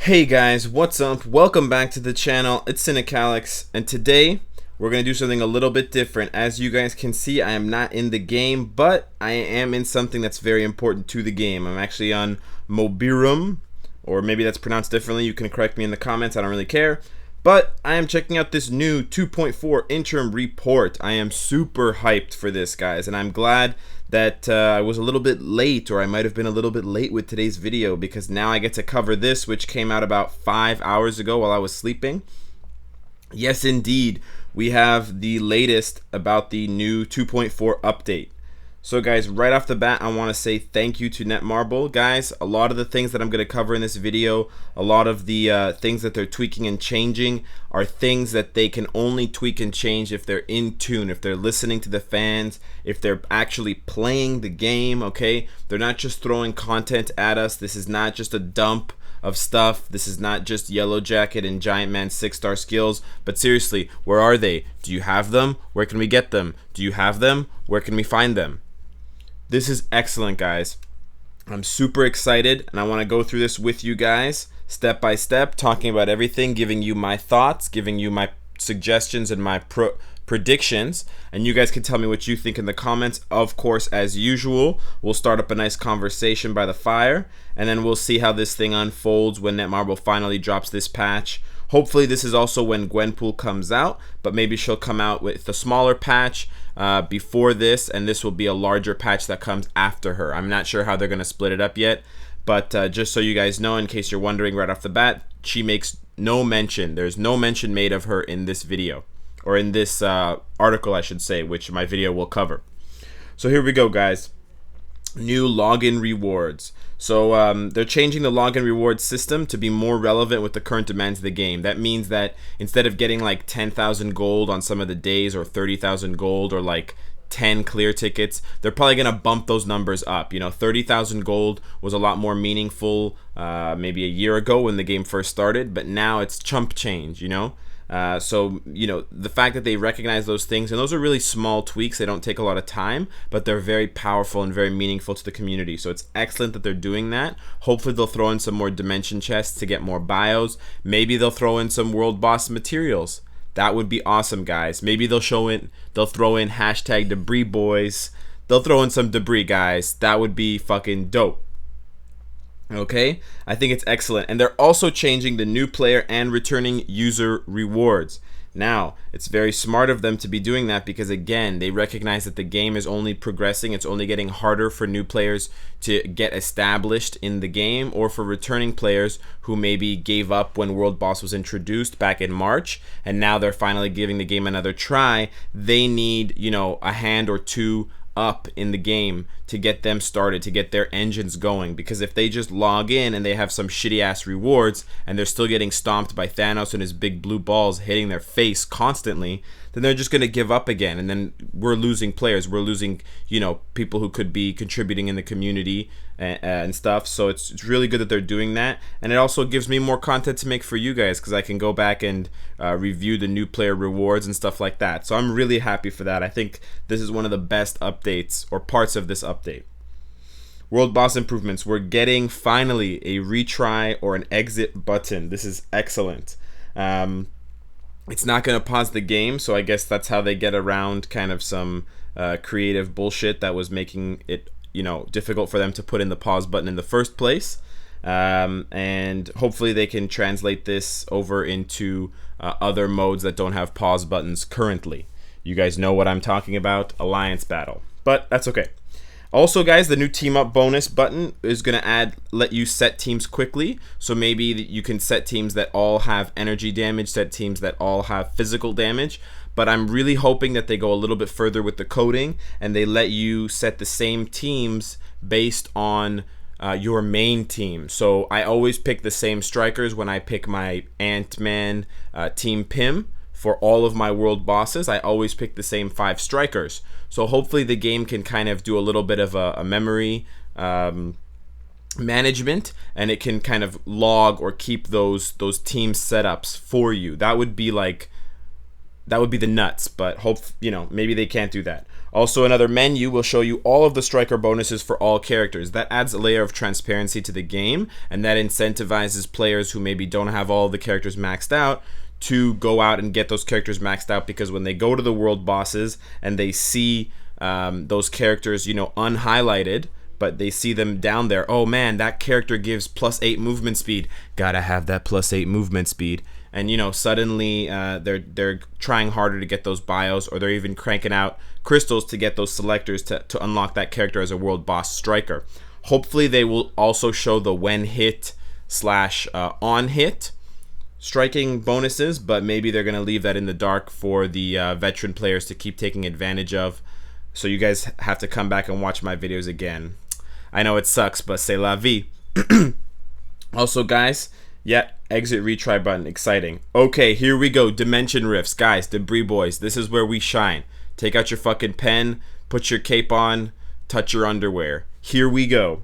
Hey guys, what's up? Welcome back to the channel. It's Cynicalex, and today we're going to do something a little bit different. As you guys can see, I am not in the game, but I am in something that's very important to the game. I'm actually on Mobirum, or maybe that's pronounced differently. You can correct me in the comments, I don't really care. But I am checking out this new 2.4 interim report. I am super hyped for this, guys, and I'm glad that I was a little bit late, or I might have been a little bit late with today's video, because now I get to cover this, which came out about 5 hours ago while I was sleeping. Yes, indeed, we have the latest about the new 2.4 update. So guys, right off the bat, I want to say thank you to Netmarble. Guys, a lot of the things that I'm going to cover in this video, a lot of the things that they're tweaking and changing are things that they can only tweak and change if they're in tune, if they're listening to the fans, if they're actually playing the game, okay? They're not just throwing content at us. This is not just a dump of stuff. This is not just Yellow Jacket and Giant Man 6-star skills, but seriously, where are they? Do you have them? Where can we get them? Do you have them? Where can we find them? This is excellent, guys. I'm super excited, and I want to go through this with you guys step by step, talking about everything, giving you my thoughts, giving you my suggestions and my predictions, and you guys can tell me what you think in the comments. Of course, as usual, we'll start up a nice conversation by the fire, and then we'll see how this thing unfolds when Netmarble finally drops this patch. Hopefully this is also when Gwenpool comes out, but maybe she'll come out with a smaller patch before this, and this will be a larger patch that comes after her. I'm not sure how they're going to split it up yet, but just so you guys know, in case you're wondering right off the bat, she makes no mention. There's no mention made of her in this video, or in this article, I should say, which my video will cover. So here we go, guys. New login rewards. So they're changing the login reward system to be more relevant with the current demands of the game. That means that instead of getting like 10,000 gold on some of the days, or 30,000 gold, or like 10 clear tickets, they're probably going to bump those numbers up. You know, 30,000 gold was a lot more meaningful maybe a year ago when the game first started, but now it's chump change, you know? So, you know, the fact that they recognize those things, and those are really small tweaks, they don't take a lot of time, but they're very powerful and very meaningful to the community. So it's excellent that they're doing that. Hopefully they'll throw in some more dimension chests to get more bios. Maybe they'll throw in some world boss materials. That would be awesome, guys. Maybe they'll throw in hashtag debris boys. They'll throw in some debris, guys. That would be fucking dope. Okay, I think it's excellent. And they're also changing the new player and returning user rewards. Now, it's very smart of them to be doing that, because again, they recognize that the game is only progressing. It's only getting harder for new players to get established in the game, or for returning players who maybe gave up when World Boss was introduced back in March, and now they're finally giving the game another try. They need, you know, a hand or two up in the game to get them started, to get their engines going, because if they just log in and they have some shitty ass rewards and they're still getting stomped by Thanos and his big blue balls hitting their face constantly, then they're just going to give up again, and then we're losing players, we're losing, you know, people who could be contributing in the community and stuff. So it's really good that they're doing that, and it also gives me more content to make for you guys, because I can go back and review the new player rewards and stuff like that. So I'm really happy for that. I think this is one of the best updates, or parts of this update. World boss improvements. We're getting finally a retry or an exit button. This is excellent. It's not going to pause the game, so I guess that's how they get around kind of some creative bullshit that was making it, you know, difficult for them to put in the pause button in the first place. And hopefully they can translate this over into other modes that don't have pause buttons currently. You guys know what I'm talking about, Alliance Battle. But that's okay. Also, guys, the new team up bonus button is going to let you set teams quickly. So maybe you can set teams that all have energy damage, set teams that all have physical damage. But I'm really hoping that they go a little bit further with the coding, and they let you set the same teams based on your main team. So I always pick the same strikers when I pick my Ant-Man Team Pym. For all of my world bosses, I always pick the same 5 strikers. So hopefully the game can kind of do a little bit of a memory management, and it can kind of log or keep those team setups for you. That would be like that would be the nuts, but maybe they can't do that. Also, another menu will show you all of the striker bonuses for all characters. That adds a layer of transparency to the game, and that incentivizes players who maybe don't have all of the characters maxed out to go out and get those characters maxed out, because when they go to the world bosses and they see those characters, unhighlighted, but they see them down there, oh man, that character gives +8 movement speed, gotta have that +8 movement speed. And suddenly they're trying harder to get those bios, or they're even cranking out crystals to get those selectors to unlock that character as a world boss striker. Hopefully they will also show the when hit / on hit striking bonuses, but maybe they're going to leave that in the dark for the veteran players to keep taking advantage of. So you guys have to come back and watch my videos again. I know it sucks, but c'est la vie. Also, guys, exit retry button, exciting. Okay, here we go. Dimension rifts, guys, debris boys. This is where we shine. Take out your fucking pen, put your cape on, touch your underwear. Here we go.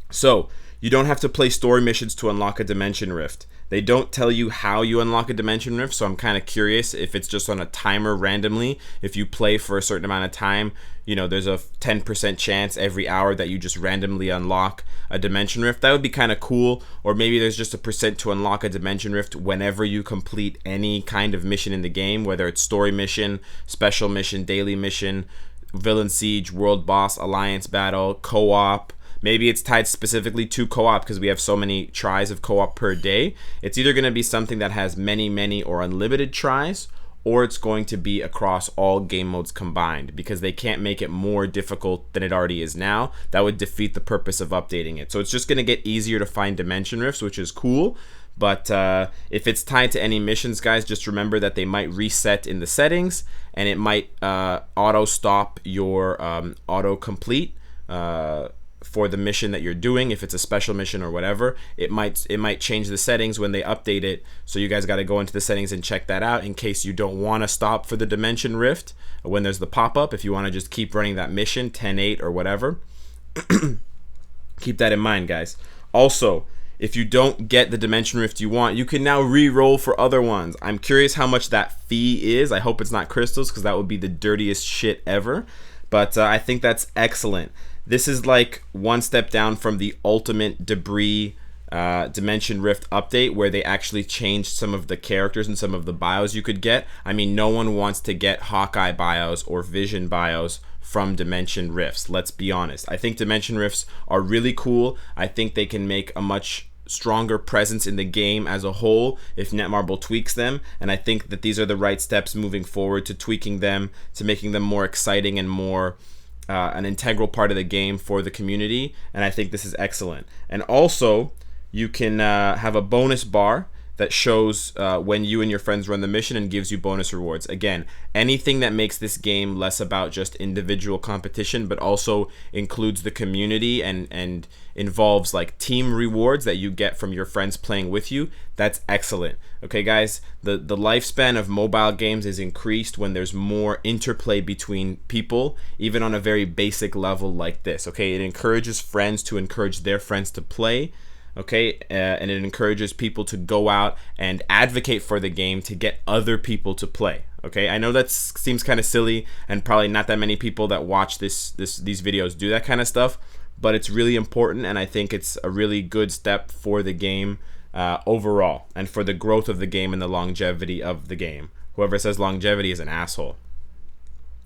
So, you don't have to play story missions to unlock a dimension rift. They don't tell you how you unlock a dimension rift, so I'm kind of curious if it's just on a timer randomly. If you play for a certain amount of time, there's a 10% chance every hour that you just randomly unlock a dimension rift. That would be kind of cool. Or maybe there's just a percent to unlock a dimension rift whenever you complete any kind of mission in the game, whether it's story mission, special mission, daily mission, villain siege, world boss, alliance battle, co-op. Maybe it's tied specifically to co-op because we have so many tries of co-op per day. It's either going to be something that has many, or unlimited tries, or it's going to be across all game modes combined, because they can't make it more difficult than it already is now. That would defeat the purpose of updating it. So it's just going to get easier to find dimension rifts, which is cool. But if it's tied to any missions, guys, just remember that they might reset in the settings, and it might auto stop your auto complete for the mission that you're doing. If it's a special mission or whatever, it might change the settings when they update it. So you guys got to go into the settings and check that out in case you don't want to stop for the dimension rift when there's the pop-up. If you want to just keep running that mission 10-8 or whatever, keep that in mind, guys. Also, if you don't get the dimension rift you want, you can now re-roll for other ones. I'm curious how much that fee is. I hope it's not crystals, because that would be the dirtiest shit ever. But I think that's excellent. This is like one step down from the ultimate debris dimension rift update, where they actually changed some of the characters and some of the bios you could get. I mean, no one wants to get Hawkeye bios or Vision bios from dimension rifts. Let's be honest. I think dimension rifts are really cool. I think they can make a much stronger presence in the game as a whole if Netmarble tweaks them, and I think that these are the right steps moving forward to tweaking them, to making them more exciting and more an integral part of the game for the community. And I think this is excellent. And also, you can have a bonus bar that shows when you and your friends run the mission and gives you bonus rewards. Again, anything that makes this game less about just individual competition, but also includes the community and involves like team rewards that you get from your friends playing with you, that's excellent. Okay, guys, the lifespan of mobile games is increased when there's more interplay between people, even on a very basic level like this. Okay, it encourages friends to encourage their friends to play. Okay, and it encourages people to go out and advocate for the game to get other people to play. Okay, I know that seems kind of silly, and probably not that many people that watch these videos do that kind of stuff, but it's really important, and I think it's a really good step for the game overall, and for the growth of the game and the longevity of the game. Whoever says longevity is an asshole.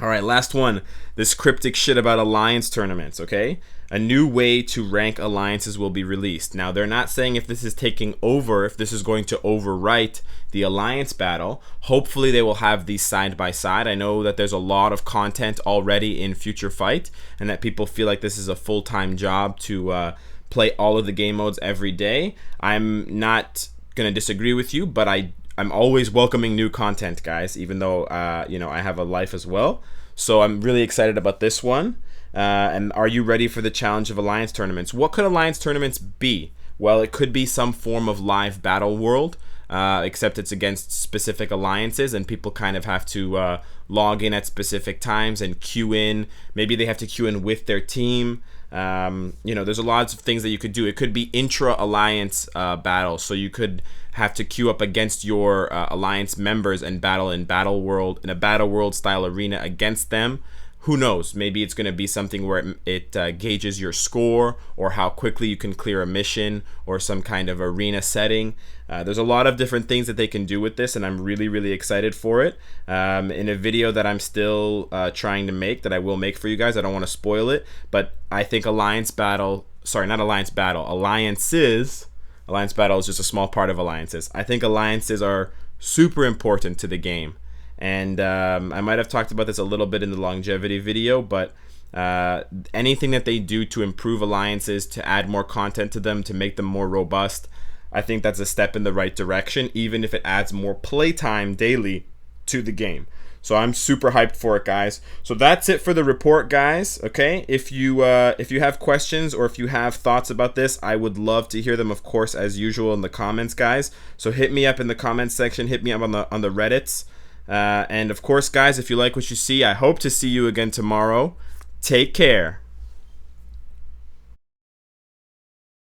All right, last one. This cryptic shit about alliance tournaments, okay? A new way to rank alliances will be released. Now, they're not saying if this is taking over, if this is going to overwrite the alliance battle. Hopefully, they will have these side by side. I know that there's a lot of content already in Future Fight, and that people feel like this is a full-time job to play all of the game modes every day. I'm not going to disagree with you, but I'm always welcoming new content, guys, even though I have a life as well. So I'm really excited about this one. And are you ready for the challenge of alliance tournaments? What could alliance tournaments be? Well, it could be some form of live battle world, except it's against specific alliances, and people kind of have to log in at specific times and queue in. Maybe they have to queue in with their team. You know, there's a lot of things that you could do. It could be intra-alliance battles, so you could have to queue up against your alliance members and battle in battle world, in a battle world style arena against them. Who knows? Maybe it's going to be something where it gauges your score, or how quickly you can clear a mission, or some kind of arena setting. There's a lot of different things that they can do with this, and I'm really excited for it. In a video that I'm still trying to make, that I will make for you guys, I don't want to spoil it, but I think Alliance Battle is just a small part of alliances. I think alliances are super important to the game. And I might have talked about this a little bit in the longevity video, but anything that they do to improve alliances, to add more content to them, to make them more robust, I think that's a step in the right direction, even if it adds more playtime daily to the game. So I'm super hyped for it, guys. So that's it for the report, guys. Okay, if you have questions, or if you have thoughts about this, I would love to hear them, of course, as usual, in the comments, guys. So hit me up in the comments section, hit me up on the Reddits. And of course, guys, if you like what you see, I hope to see you again tomorrow. Take care.